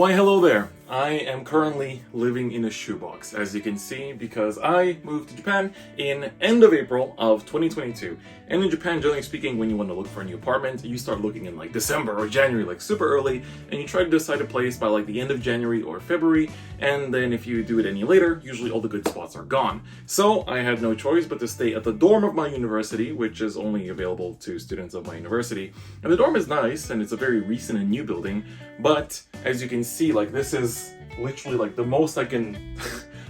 Why hello there! I am currently living in a shoebox, as you can see, because I moved to Japan in end of April of 2022. And in Japan, generally speaking, when you want to look for a new apartment, you start looking in like December or January, like super early, and you try to decide a place by like the end of January or February, and then if you do it any later, usually all the good spots are gone. So I had no choice but to stay at the dorm of my university, which is only available to students of my university. And the dorm is nice, and it's a very recent and new building, but as you can see, like this is literally like the most I can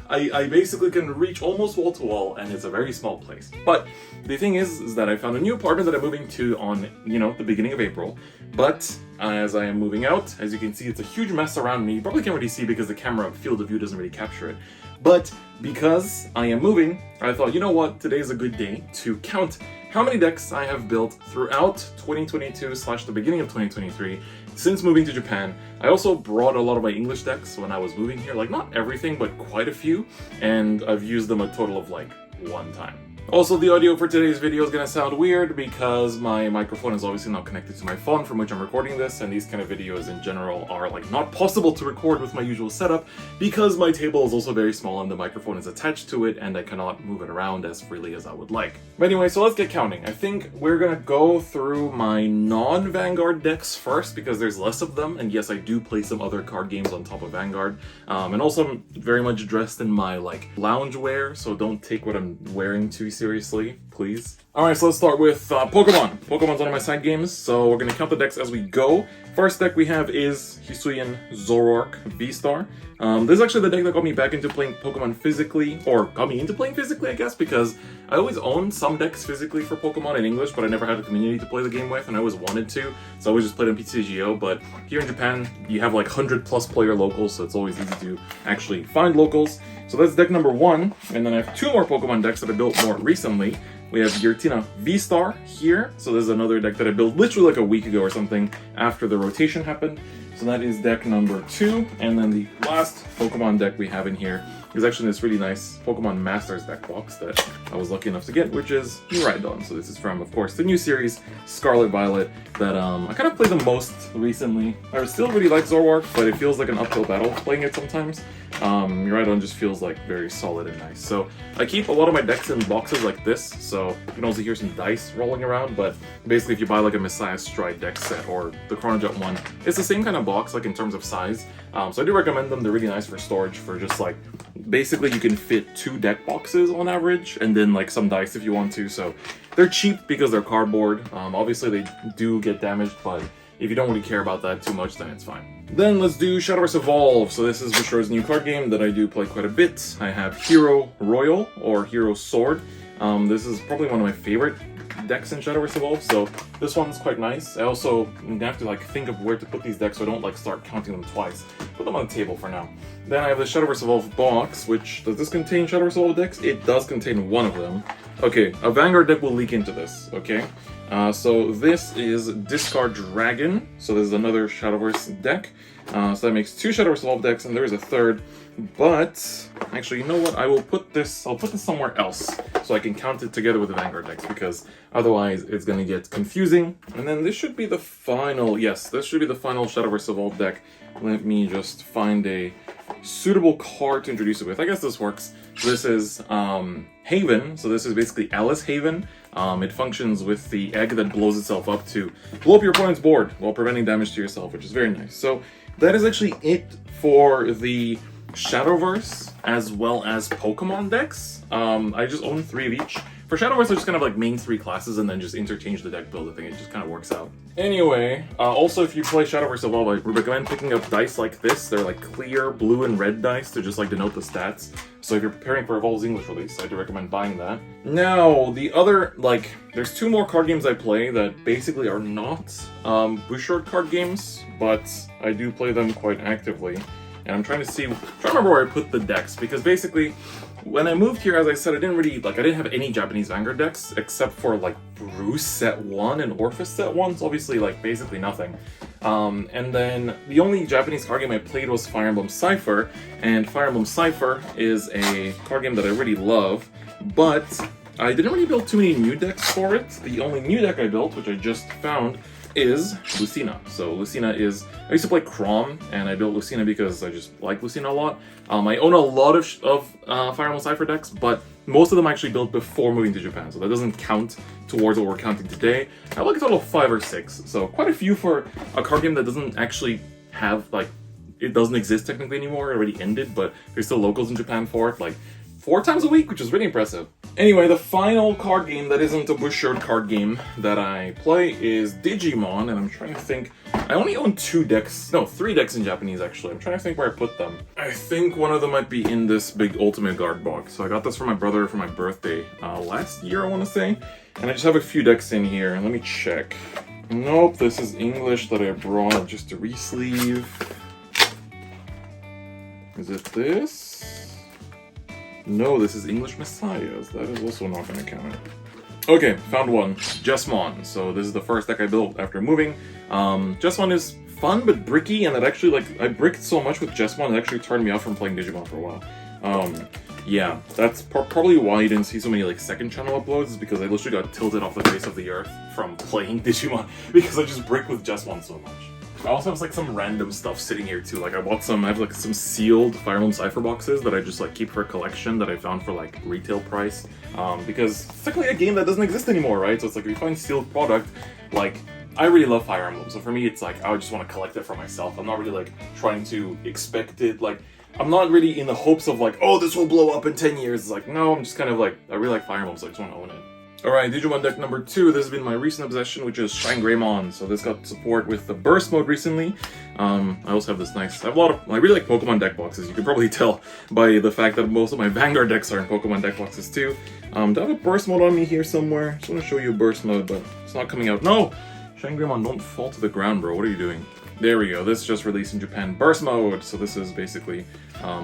I basically can reach almost wall to wall, and it's a very small place. But the thing is that I found a new apartment that I'm moving to on, the beginning of April. But as I am moving out, as you can see, it's a huge mess around me. You probably can't really see because the camera field of view doesn't really capture it. But because I am moving, I thought, you know what, today is a good day to count how many decks I have built throughout 2022 / the beginning of 2023 since moving to Japan. I also brought a lot of my English decks when I was moving here, like not everything, but quite a few, and I've used them a total of like one time. Also, the audio for today's video is going to sound weird because my microphone is obviously not connected to my phone from which I'm recording this, and these kind of videos in general are like not possible to record with my usual setup because my table is also very small and the microphone is attached to it and I cannot move it around as freely as I would like. But anyway, so let's get counting. I think we're going to go through my non-Vanguard decks first because there's less of them, and yes, I do play some other card games on top of Vanguard, and also I'm very much dressed in my like loungewear, so don't take what I'm wearing too seriously, please. Alright, so let's start with Pokemon. Pokemon's one of my side games, so we're going to count the decks as we go. First deck we have is Hisuian Zoroark V-Star. This is actually the deck that got me back into playing Pokemon physically, or got me into playing physically, I guess, because I always owned some decks physically for Pokemon in English, but I never had a community to play the game with, and I always wanted to, so I always just played on PTCGO. But here in Japan, you have like 100+ player locals, so it's always easy to actually find locals. So that's deck number 1, and then I have 2 more Pokemon decks that I built more recently. We have Giratina V-Star here, so this is another deck that I built literally like a week ago or something after the rotation happened. So that is deck number 2, and then the last Pokemon deck we have in here is actually this really nice Pokemon Masters deck box that I was lucky enough to get, which is Miraidon. So this is from, of course, the new series, Scarlet Violet, that I kind of played the most recently. I still really like Zoroark, but it feels like an uphill battle playing it sometimes. Miraidon just feels like very solid and nice. So I keep a lot of my decks in boxes like this, so you can also hear some dice rolling around, but basically if you buy like a Messiah Stride deck set or the Chronojet one, it's the same kind of box, like in terms of size. So I do recommend them. They're really nice for storage, for just like, basically you can fit 2 deck boxes on average, and then like some dice if you want to. So they're cheap because they're cardboard. Obviously they do get damaged, but if you don't really care about that too much, then it's fine. Then let's do Shadowverse Evolve. So this is Bushiroad's new card game that I do play quite a bit. I have Hero Royal, or Hero Sword. This is probably one of my favorite decks in Shadowverse Evolve, so this one's quite nice. I also have to like think of where to put these decks so I don't like start counting them twice. Put them on the table for now. Then I have the Shadowverse Evolve box, which, does this contain Shadowverse Evolve decks? It does contain one of them. Okay, a Vanguard deck will leak into this, okay? So this is Discard Dragon, so this is another Shadowverse deck. So that makes 2 Shadowverse Evolve decks, and there is a third. But actually, you know what? I'll put this somewhere else so I can count it together with the Vanguard decks, because otherwise it's gonna get confusing. And then this should be the final, yes, this should be the final Shadowverse Evolve deck. Let me just find a suitable card to introduce it with. I guess this works. This is Haven, so this is basically Alice Haven. It functions with the egg that blows itself up to blow up your opponent's board while preventing damage to yourself, which is very nice. So that is actually it for the Shadowverse as well as Pokemon decks. I just own 3 of each. For Shadowverse, I just kind of like main 3 classes and then just interchange the deck build. I think it just kind of works out. Anyway, also if you play Shadowverse Evolve, I recommend picking up dice like this. They're like clear blue and red dice to just like denote the stats. So if you're preparing for Evolve's English release, I do recommend buying that. Now, the other, like, there's 2 more card games I play that basically are not Bushiroad card games, but I do play them quite actively. And I'm trying to remember where I put the decks, because basically, when I moved here, as I said, I didn't have any Japanese Vanguard decks, except for, like, Bruce set 1 and Orphis set 1, so obviously, like, basically nothing. And then the only Japanese card game I played was Fire Emblem Cipher, and Fire Emblem Cipher is a card game that I really love, but I didn't really build too many new decks for it. The only new deck I built, which I just found, is Lucina. So Lucina is, I used to play Crom, and I built Lucina because I just like Lucina a lot. I own a lot of Fire Emblem Cipher decks, but most of them I actually built before moving to Japan, so that doesn't count towards what we're counting today. I have like a total of 5 or 6, so quite a few for a card game that doesn't actually have, like, it doesn't exist technically anymore, it already ended, but there's still locals in Japan for it, like 4 times a week, which is really impressive. Anyway, the final card game that isn't a Bushiroad card game that I play is Digimon, and I'm trying to think. I only own 3 decks in Japanese actually. I'm trying to think where I put them. I think one of them might be in this big Ultimate Guard box. So I got this for my brother for my birthday last year, I want to say. And I just have a few decks in here, and let me check. Nope, this is English that I brought just to re-sleeve. Is it this? No, this is English Messiahs. That is also not going to count. Okay, found one. Jesmon. So this is the first deck I built after moving. Jesmon is fun but bricky, and it actually, like, I bricked so much with Jesmon, it actually turned me off from playing Digimon for a while. Yeah, that's probably why you didn't see so many, like, second channel uploads, is because I literally got tilted off the face of the earth from playing Digimon, because I just bricked with Jesmon so much. I also have like some random stuff sitting here too. Like I have like some sealed Fire Emblem Cipher boxes that I just like keep for a collection that I found for like retail price. Because it's technically a game that doesn't exist anymore, right? So it's like if you find sealed product, like I really love Fire Emblem. So for me, it's like I would just want to collect it for myself. I'm not really like trying to expect it. Like I'm not really in the hopes of like, oh, this will blow up in 10 years. It's like, no, I'm just kind of like, I really like Fire Emblem, so I just want to own it. Alright, Digimon deck number 2, this has been my recent obsession, which is Shine Greymon. So this got support with the burst mode recently. I also have this nice, I really like Pokemon deck boxes. You can probably tell by the fact that most of my Vanguard decks are in Pokemon deck boxes too. Do I have a burst mode on me here somewhere? I just want to show you a burst mode, but it's not coming out. No! Shine Greymon, don't fall to the ground, bro. What are you doing? There we go. This just released in Japan. Burst mode. So this is basically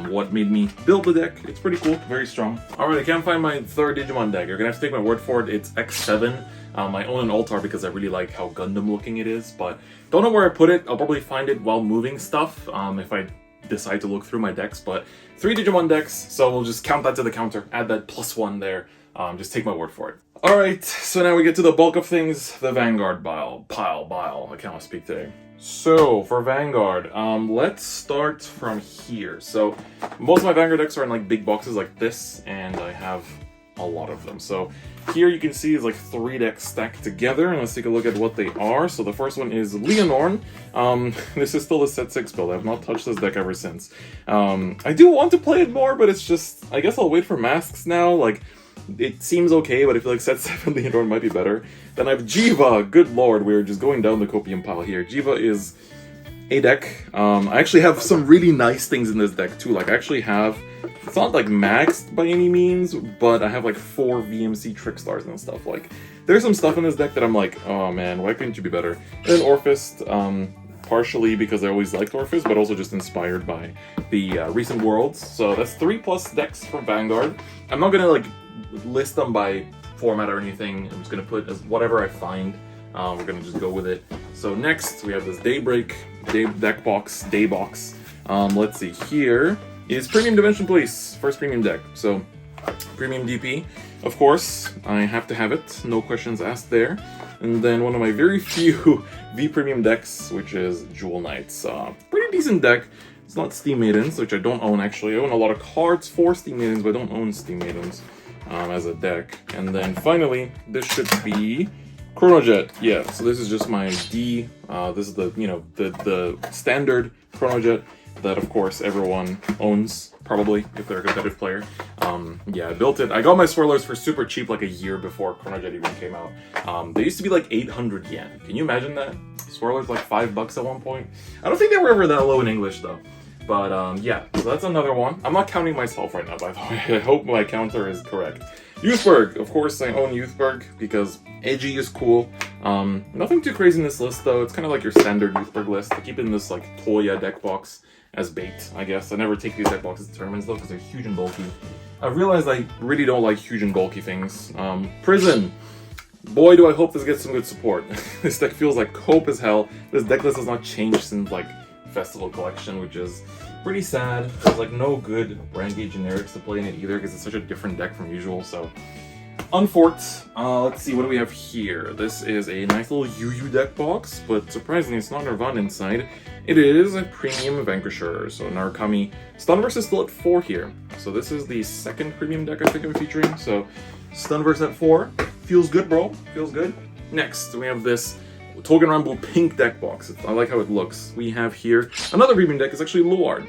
what made me build the deck. It's pretty cool. Very strong. Alright, I can't find my 3rd Digimon deck. You're going to have to take my word for it. It's X7. I own an Altar because I really like how Gundam looking it is. But don't know where I put it. I'll probably find it while moving stuff if I decide to look through my decks. But 3 Digimon decks. So we'll just count that to the counter. Add that +1 there. Just take my word for it. Alright, so now we get to the bulk of things. The Vanguard pile. I cannot speak today. So, for Vanguard, let's start from here. So, most of my Vanguard decks are in like big boxes like this, and I have a lot of them. So, here you can see is like 3 decks stacked together, and let's take a look at what they are. So, the first one is Leonorn. This is still a set 6 build. I have not touched this deck ever since. I do want to play it more, but it's just, I guess I'll wait for masks now. Like, it seems okay, but I feel like set 7 Leonorn might be better. Then I have Jiva. Good lord, we're just going down the copium pile here. Jiva is a deck. I actually have some really nice things in this deck too. Like I actually have, it's not like maxed by any means, but I have like 4 VMC Trick Stars and stuff. Like there's some stuff in this deck that I'm like, oh man, why couldn't you be better? And then Orphist, partially because I always liked Orphist, but also just inspired by the recent Worlds. So that's 3+ decks from Vanguard. I'm not gonna like list them by format or anything. I'm just gonna put as whatever I find. We're gonna just go with it. So next we have this Daybreak deck box, Day box. Let's see, here is Premium Dimension Police, first premium deck. So premium DP, of course, I have to have it, no questions asked there. And then one of my very few V premium decks, which is Jewel Knights. Pretty decent deck. It's not Steam Maidens, which I don't own actually. I own a lot of cards for Steam Maidens, but I don't own Steam Maidens as a deck. And then finally, this should be Chronojet. Yeah, so this is just my D. This is the, you know, the standard Chronojet that of course everyone owns, probably, if they're a competitive player. Yeah, I built it. I got my swirlers for super cheap like a year before Chronojet even came out. They used to be like 800 yen. Can you imagine that? Swirlers like $5 at one point. I don't think they were ever that low in English though. But yeah, so that's another one. I'm not counting myself right now, by the way. I hope my counter is correct. Youthberg, of course I own Youthberg because edgy is cool. Nothing too crazy in this list though. It's kind of like your standard Youthberg list. I keep it in this like Toya deck box as bait, I guess. I never take these deck boxes to tournaments though because they're huge and bulky. I've realized I really don't like huge and bulky things. Prison. Boy, do I hope this gets some good support. This deck feels like cope as hell. This deck list has not changed since like Festival Collection, which is pretty sad. There's like no good brand gate generics to play in it either because it's such a different deck from usual. So Unfort. Let's see, what do we have here? This is a nice little Yu deck box, but surprisingly it's not Nirvana inside. It is a premium Vanquisher, so Narukami. Stunverse is still at 4 here. So this is the second premium deck I think I'm featuring, so Stunverse at 4. Feels good, bro. Feels good. Next, we have this Token Rambo pink deck box. I like how it looks. We have here another premium deck. It's actually Luard.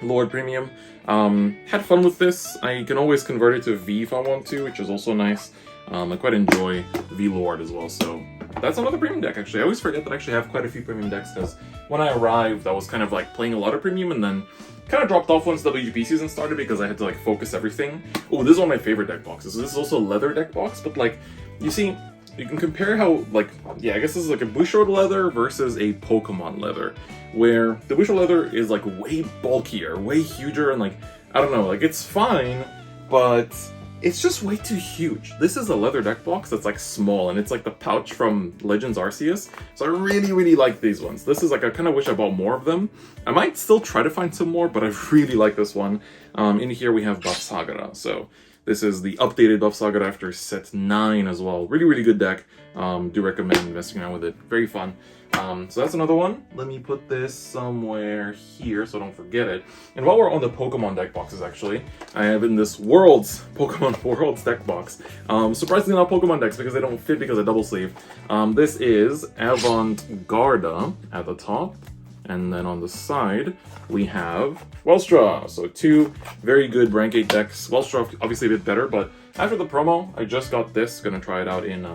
Luard Premium. Had fun with this. I can always convert it to V if I want to, which is also nice. I quite enjoy V Luard as well, so that's another premium deck actually. I always forget that I actually have quite a few premium decks, because when I arrived I was kind of like playing a lot of premium and then kind of dropped off once WGP season started because I had to like focus everything. Oh, this is one of my favorite deck boxes. This is also a leather deck box, but like, you see, you can compare how, like, yeah, I guess this is like a Bushiroad leather versus a Pokemon leather, where the Bushiroad leather is like way bulkier, way huger, and like, I don't know, like it's fine, but it's just way too huge. This is a leather deck box that's like small, and it's like the pouch from Legends Arceus, so I really like these ones. This is like, I kind of wish I bought more of them. I might still try to find some more, but I really like this one. In here we have Buff Sagara, so this is the updated Buff Sagara after set 9 as well. Really good deck. Do recommend messing around with it. Very fun. So that's another one. Let me put this somewhere here so I don't forget it. And while we're on the Pokemon deck boxes, actually, I have in this Pokemon Worlds deck box. Surprisingly not Pokemon decks because they don't fit because of double sleeve. This is Avant-Garda at the top. And then on the side, we have Wellstra. So 2 very good rank 8 decks. Wellstra obviously a bit better, but after the promo, I just got this. Gonna try it out in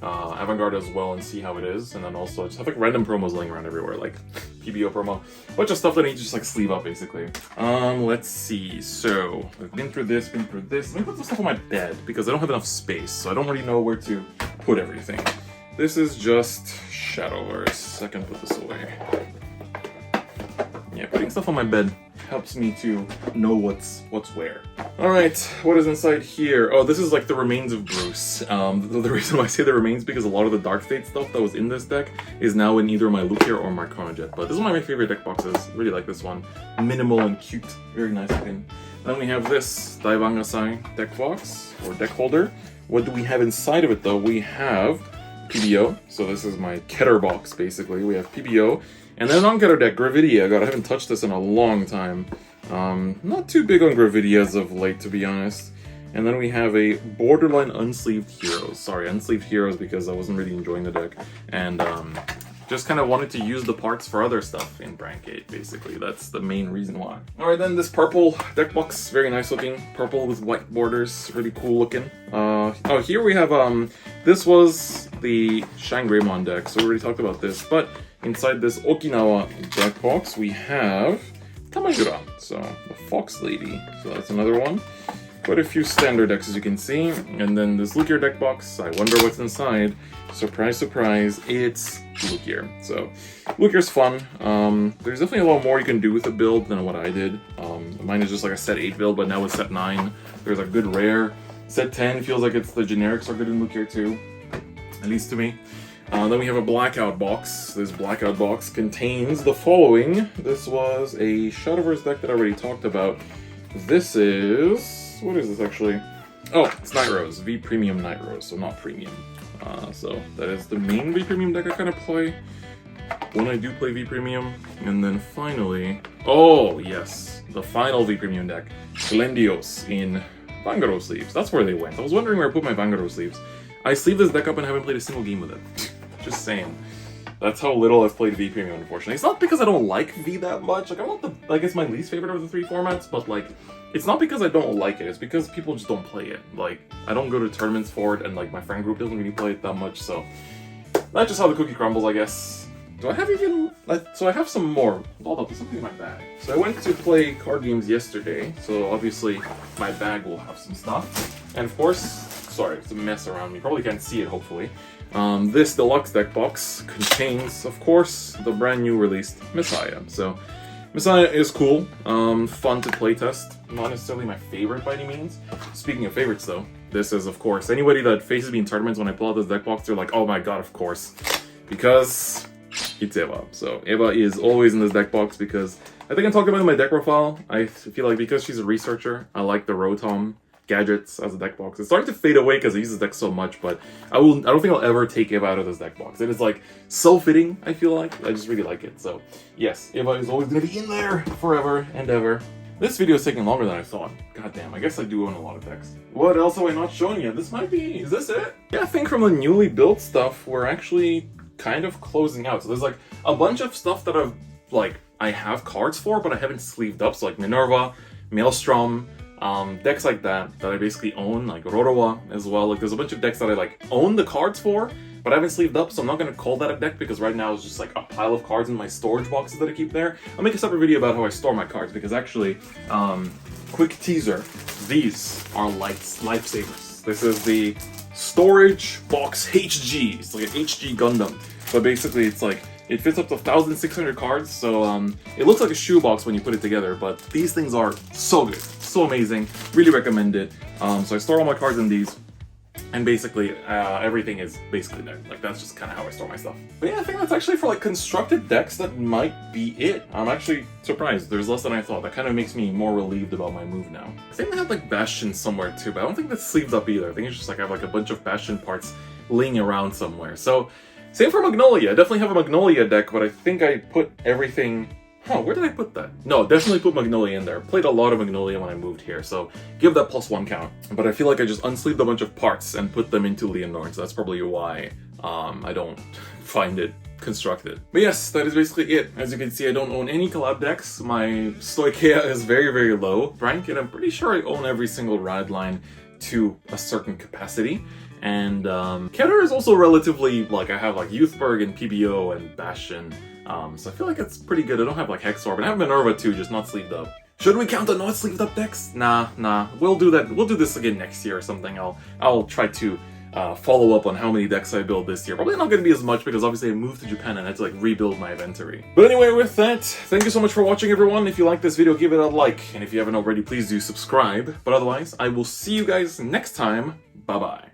Avant-Garde as well and see how it is. And then also I just have like random promos laying around everywhere, like PBO promo. Bunch of stuff that I need to just like sleeve up basically. Let's see. So I've been through this. Let me put some stuff on my bed because I don't have enough space, so I don't really know where to put everything. This is just Shadowverse. I can put this away. Yeah, putting stuff on my bed helps me to know what's where. Alright, what is inside here? Oh, this is like the remains of Bruce. The reason why I say the remains because a lot of the Dark State stuff that was in this deck is now in either my Lucario or my Chronojet. But this is one of my favorite deck boxes. Really like this one. Minimal and cute. Very nice looking. Then we have this Daibangasai deck box, or deck holder. What do we have inside of it though? We have PBO. So this is my Keter box basically. We have PBO. And then on Keter deck, Gravidia. God, I haven't touched this in a long time. Not too big on Gravidia as of late, to be honest. And then we have a borderline Unsleeved Heroes. Sorry, Unsleeved Heroes because I wasn't really enjoying the deck. And just kind of wanted to use the parts for other stuff in Brancade, basically. That's the main reason why. Alright, then this purple deck box. Very nice looking. Purple with white borders. Really cool looking. Oh, here we have, this was the Shangreymon deck, so we already talked about this. But inside this Okinawa deck box, we have Tamajura, so the Fox Lady. So that's another one. Quite a few standard decks, as you can see. And then this Lucario deck box, I wonder what's inside. Surprise, surprise, it's Lucario. So Lucario's fun. There's definitely a lot more you can do with the build than what I did. Mine is just like a set 8 build, but now with set 9, there's a good rare. Set 10 feels like it's the generics are good in Lucario too, at least to me. Then we have a Blackout box. This Blackout box contains the following. This was a Shadowverse deck that I already talked about. This is... what is this actually? Oh, it's Night Rose. V Premium Night Rose, so not Premium. So that is the main V Premium deck I kind of play when I do play V Premium. And then finally... oh, yes. The final V Premium deck. Glendios in Vangaro sleeves. That's where they went. I was wondering where I put my Vangaro sleeves. I sleeve this deck up and haven't played a single game with it. Just saying. That's how little I've played V Premium, unfortunately. It's not because I don't like V that much. Like, I'm not the... like, it's my least favorite of the 3 formats, but, like, it's not because I don't like it. It's because people just don't play it. Like, I don't go to tournaments for it, and, like, my friend group doesn't really play it that much, so... that's just how the cookie crumbles, I guess. Do I have even... so I have some more. Hold up, there's something in my bag. So I went to play card games yesterday, so obviously my bag will have some stuff. And of course... sorry, it's a mess around me. Probably can't see it, hopefully. This deluxe deck box contains, of course, the brand new released Messiah. So, Messiah is cool, fun to playtest. Not necessarily my favorite by any means. Speaking of favorites, though, this is, of course, anybody that faces me in tournaments when I pull out this deck box, they're like, oh my god, of course. Because it's Eva. So, Eva is always in this deck box because I think I talked about it in my deck profile. I feel like because she's a researcher, I like the Rotom gadgets as a deck box. It's starting to fade away because I use this deck so much, but I don't think I'll ever take Eva out of this deck box. It is like so fitting, I feel like. I just really like it. So yes, Eva is always gonna be in there forever and ever. This video is taking longer than I thought. God damn, I guess I do own a lot of decks. What else have I not shown yet? This might be, is this it? Yeah, I think from the newly built stuff, we're actually kind of closing out. So there's like a bunch of stuff that I have cards for, but I haven't sleeved up. So like Minerva, Maelstrom, decks like that I basically own, like Rorowa as well. Like there's a bunch of decks that I like own the cards for, but I haven't sleeved up, so I'm not going to call that a deck because right now it's just like a pile of cards in my storage boxes that I keep there. I'll make a separate video about how I store my cards because actually, quick teaser, these are lifesavers. This is the storage box HG. It's like an HG Gundam, but basically it's like, it fits up to 1,600 cards, so it looks like a shoebox when you put it together, but these things are so good, so amazing, really recommend it. So I store all my cards in these, and basically everything is basically there. Like that's just kind of how I store my stuff. But yeah, I think that's actually for like constructed decks, that might be it. I'm actually surprised, there's less than I thought. That kind of makes me more relieved about my move now. I think I have like Bastion somewhere too, but I don't think that's sleeved up either. I think it's just like I have like a bunch of Bastion parts laying around somewhere. So same for Magnolia. I definitely have a Magnolia deck, but I think I put everything... where did I put that? No, definitely put Magnolia in there. Played a lot of Magnolia when I moved here, so give that +1 count. But I feel like I just unsleeved a bunch of parts and put them into Leonore, so that's probably why I don't find it constructed. But yes, that is basically it. As you can see, I don't own any collab decks. My Stoicheia is very, very low rank, and I'm pretty sure I own every single rad line to a certain capacity. And Keter is also relatively, like, I have like Youthberg and PBO and Bastion, so I feel like it's pretty good. I don't have like Hexorb, and I have Minerva too, just not sleeved up. Should we count the not sleeved up decks? Nah, we'll do that. We'll do this again next year or something. I'll try to follow up on how many decks I build this year. Probably not going to be as much because obviously I moved to Japan and I had to like rebuild my inventory. But anyway, with that, thank you so much for watching, everyone. If you like this video, give it a like, and if you haven't already, please do subscribe. But otherwise, I will see you guys next time. Bye-bye.